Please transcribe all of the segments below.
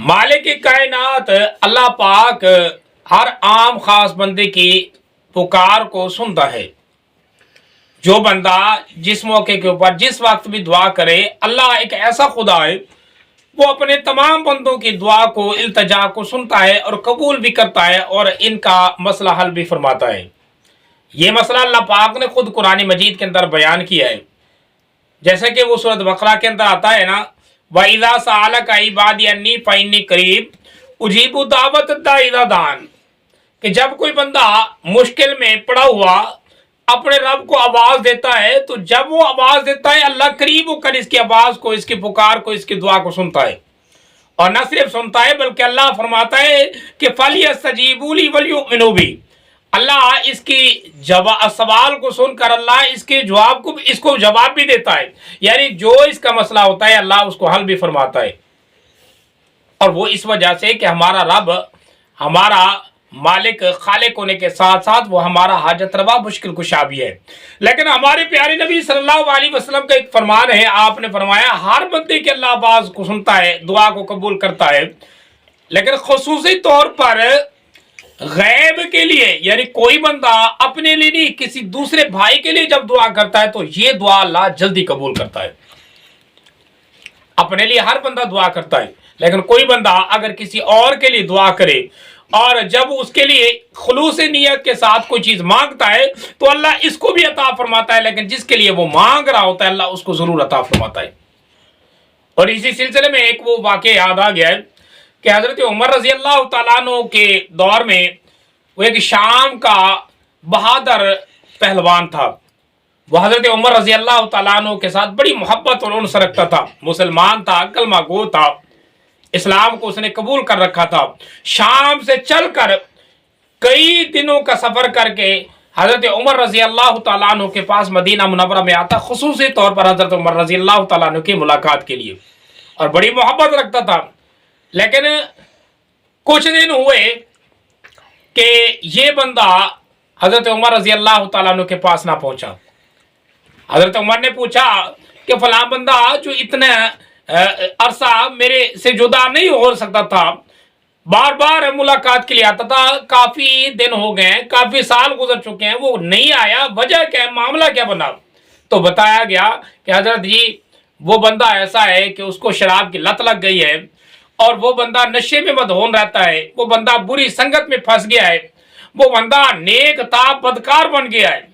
मालिक कायनात अल्लाह पाक हर आम खास बंदे की पुकार को सुनता है। जो बंदा जिस मौके के ऊपर जिस वक्त भी दुआ करे, अल्लाह एक ऐसा खुदा है वो अपने तमाम बंदों की दुआ को, इल्तजा को सुनता है और कबूल भी करता है और इनका मसला हल भी फरमाता है। ये मसला अल्लाह पाक ने खुद कुरान मजीद के अंदर बयान किया है। जैसे कि वो सूरत बकरा के अंदर आता है ना, वइज़ा सअलक इबादी अन्नी फइन्नी करीब उजीबु दावत दाई इज़ा दान, कि जब कोई बंदा मुश्किल में पड़ा हुआ अपने रब को आवाज देता है, तो जब वो आवाज देता है अल्लाह करीब होकर इसकी आवाज को, इसकी पुकार को, इसकी दुआ को सुनता है। और न सिर्फ सुनता है बल्कि अल्लाह फरमाता है कि फलियस्तजीबू ली वलियुमिनू बी, अल्लाह इसकी सवाल को सुनकर अल्लाह इसके जवाब को, इसको जवाब भी देता है। यानी जो इसका मसला होता है अल्लाह उसको हल भी फरमाता है। और वो इस वजह से कि हमारा रब हमारा मालिक खालिक होने के साथ साथ वो हमारा हाजत रवा मुश्किल कुशा भी है। लेकिन हमारे प्यारे नबी सल्लल्लाहु अलैहि वसल्लम का एक फरमान है, आपने फरमाया हर बंदे के अल्लाह आवाज को सुनता है, दुआ को कबूल करता है, लेकिन खुसूसी तौर पर गैब के लिए, यानी कोई बंदा अपने लिए नहीं किसी दूसरे भाई के लिए जब दुआ करता है तो ये दुआ अल्लाह जल्दी कबूल करता है। अपने लिए हर बंदा दुआ करता है, लेकिन कोई बंदा अगर किसी और के लिए दुआ करे और जब उसके लिए खुलूस नियत के साथ कोई चीज मांगता है तो अल्लाह इसको भी अता फरमाता है, लेकिन जिसके लिए वो मांग रहा होता है अल्लाह उसको जरूर अता फरमाता है। और इसी सिलसिले में एक वो वाक़या याद आ गया है कि हजरत उमर रजी अल्लाह तआला अन्हु के दौर में वो एक शाम का बहादुर पहलवान था। वो हजरत उमर रजी अल्लाह तआला अन्हु के साथ बड़ी मोहब्बत और उनसे रखता था। मुसलमान था, कलमा गो था, इस्लाम को उसने कबूल कर रखा था। शाम से चलकर कई दिनों का सफर करके हजरत उमर रजी अल्लाह तआला अन्हु के पास मदीना मुनव्वरा में आता, खुसूसी तौर पर हजरत उमर रजी अल्लाह तआला अन्हु की मुलाकात के लिए, और बड़ी मोहब्बत रखता था। लेकिन कुछ दिन हुए कि ये बंदा हजरत उमर रजी अल्लाह तआला अन्हु के पास ना पहुंचा। हजरत उमर ने पूछा कि फलां बंदा जो इतना अरसा मेरे से जुदा नहीं हो सकता था, बार बार मुलाकात के लिए आता था, काफी दिन हो गए, काफी साल गुजर चुके हैं, वो नहीं आया, वजह क्या है, मामला क्या बना? तो बताया गया कि हजरत जी वो बंदा ऐसा है कि उसको शराब की लत लग गई है और वो बंदा नशे में मदहोन रहता है, वो बंदा बुरी संगत में फंस गया है, वो बंदा नेक ताब बदकार बन गया है,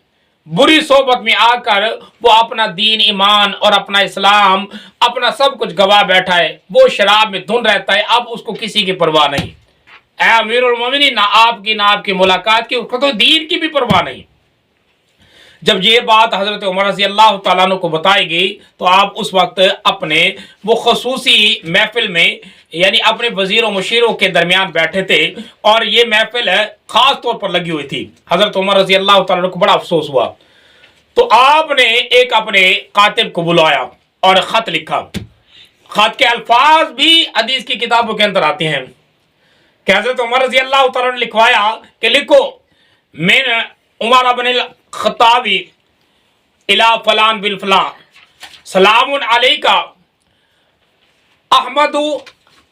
बुरी सोबत में आकर वो अपना दीन ईमान और अपना इस्लाम अपना सब कुछ गवा बैठा है, वो शराब में धुन रहता है, अब उसको किसी की परवाह नहीं। ऐ अमीरुल मोमिनीन, ना आपकी मुलाकात की, उसको तो दीन की भी परवाह नहीं। जब ये बात हजरत उमर रज़ी अल्लाह तआला अन्हु को बताई गई तो आप उस वक्त अपने वो खसूसी महफिल में, यानी अपने वजीरों मुशीरों के दरमियान बैठे थे और ये महफिल खास तौर पर लगी हुई थी। हजरत उमर रज़ी अल्लाह तआला अन्हु को बड़ा अफसोस हुआ, तो आपने एक अपने कातिब को बुलाया और ख़त लिखा। ख़त के अल्फाज भी हदीस की किताबों के अंदर आते हैं कि हजरत उमर रज़ी अल्लाह तआला ने लिखवाया कि लिखो, मैं उमर अब्न खत्ताबी इला फलान बिल फलान सलामुन अलैका अहमदु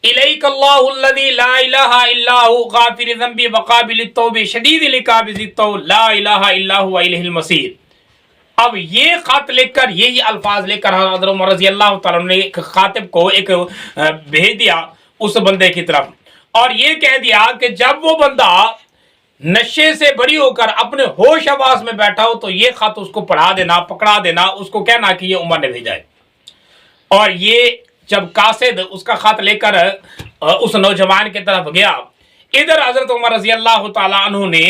इलैका अल्लाहुल्लज़ी ला इलाहा इल्ला हु गाफिर ज़ंबी व काबिलित तौबी शदीदिल इक़ाबि तौल ला इलाहा इल्ला हु इलैहिल मसीर। अब ये खत लिखकर, यही अल्फाज लेकर हज़रत उमर रज़ी अल्लाह तआला ने एक खातिब को एक भेज दिया उस बंदे की तरफ, और ये कह दिया कि जब वो बंदा नशे से बरी होकर अपने होश आवास में बैठा हो तो ये खत उसको पढ़ा देना, पकड़ा देना, उसको कहना कि ये उमर ने भेजा है। और ये जब कासिद उसका खत लेकर उस नौजवान की तरफ गया, इधर हजरत उमर रजी अल्लाह तआला अन्हु ने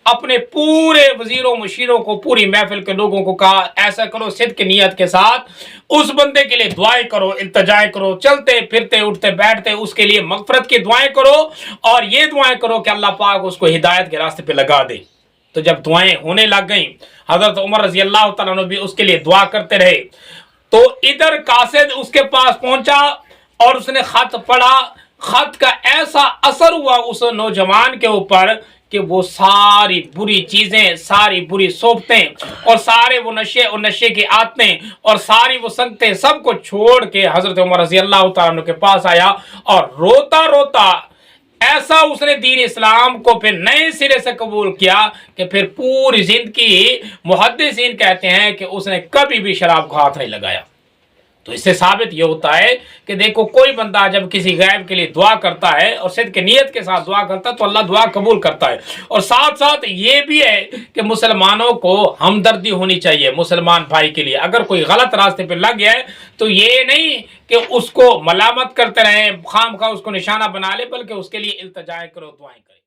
अपने पूरे वजीरों मुशीरों को, पूरी महफिल के लोगों को कहा, ऐसा करो सिद्क की नीयत के साथ उस बंदे के लिए दुआएं करो, इल्तिजाएं करो, चलते फिरते उठते बैठते उसके लिए मगफरत की दुआएं करो और ये दुआएं करो कि अल्लाह पाक उसको हिदायत के रास्ते पे लगा दे। तो जब दुआएं होने लग गई, हजरत उमर रजी अल्लाह तआला अन्हु भी उसके लिए दुआ करते रहे। तो इधर कासिद उसके पास पहुंचा और उसने खत पढ़ा। खत का ऐसा असर हुआ उस नौजवान के ऊपर کہ وہ ساری بری چیزیں، ساری بری صحبتیں اور سارے وہ نشے اور نشے کی عادتیں اور ساری وہ سنگتیں سب کو چھوڑ کے حضرت عمر رضی اللہ تعالیٰ عنہ کے پاس آیا، اور روتا روتا ایسا اس نے دین اسلام کو پھر نئے سرے سے قبول کیا کہ پھر پوری زندگی محدثین کہتے ہیں کہ اس نے کبھی بھی شراب کو ہاتھ نہیں لگایا۔ تو اس سے ثابت یہ ہوتا ہے کہ دیکھو کوئی بندہ جب کسی غائب کے لیے دعا کرتا ہے اور صدق نیت کے ساتھ دعا کرتا ہے تو اللہ دعا قبول کرتا ہے۔ اور ساتھ ساتھ یہ بھی ہے کہ مسلمانوں کو ہمدردی ہونی چاہیے مسلمان بھائی کے لیے۔ اگر کوئی غلط راستے پہ لگ گیا ہے تو یہ نہیں کہ اس کو ملامت کرتے رہیں، خام خواہ اس کو نشانہ بنا لے، بلکہ اس کے لیے التجا کرو، دعائیں کریں۔